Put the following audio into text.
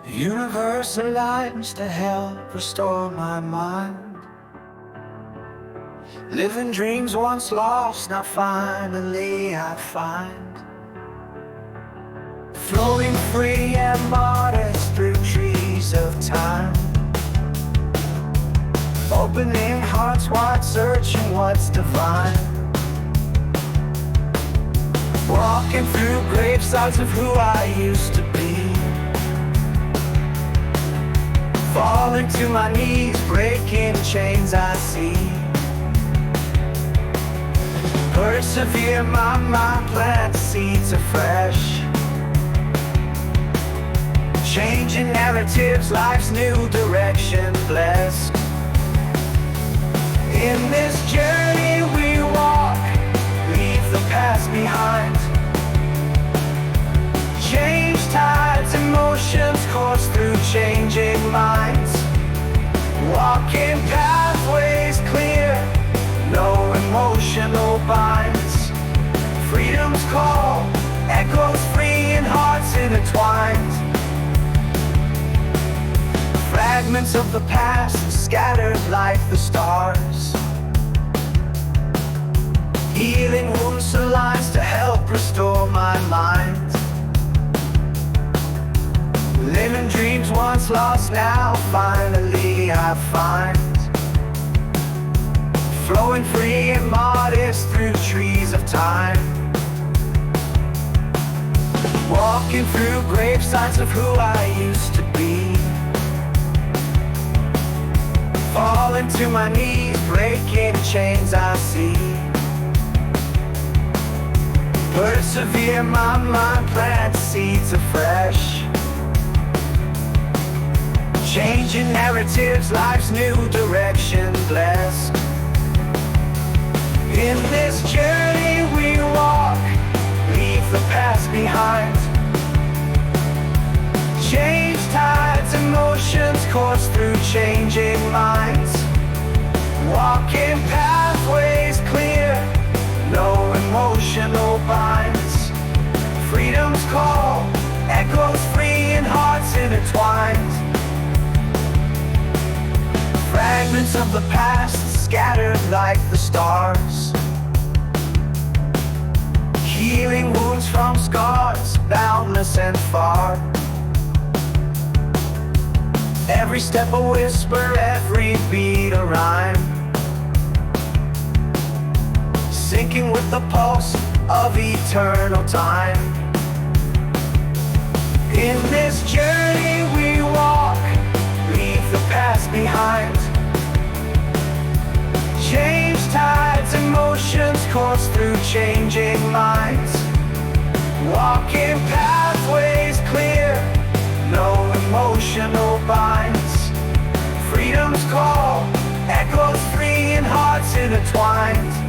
The universe aligns to help restore my mind. Living dreams once lost, now finally I find. Flowing free and modest through trees of time. Opening hearts wide, searching what's divine. Walking through gravesites of who I used to be. Falling to my knees, breaking chains I see. Persevere, my mind plants seeds afresh. Changing narratives, life's new direction blessed. In this journey we walk, leave the past behind. Change tides, emotions course through changing minds. Walking pathways clear, no emotional binds. Freedom's call echoes free in hearts intertwined. Fragments of the past scattered like the stars. Healing wounds aligns to help restore my mind. Living dreams once lost, now finally I find. Flowing free and modest through trees of time. Walking through gravesites of who I used to be. Falling to my knees, breaking chains I see. Persevere, my mind plants seeds afresh. Changing narratives, life's new direction blessed. In this journey we walk, leave the past behind. Change tides, emotions course through changing minds. Walking pathways clear, no emotional binds. Freedom's call echoes free in hearts intertwined. Fragments of the past scattered like the stars. Healing wounds from scars, boundless and far. Every step a whisper, every beat a rhyme. Sinking with the pulse of eternal time. In this journey we walk, leave the past behind. Change tides, emotions course through changing minds. Walking pathways clear, no emotional binds. Freedom's call echoes free in hearts intertwined.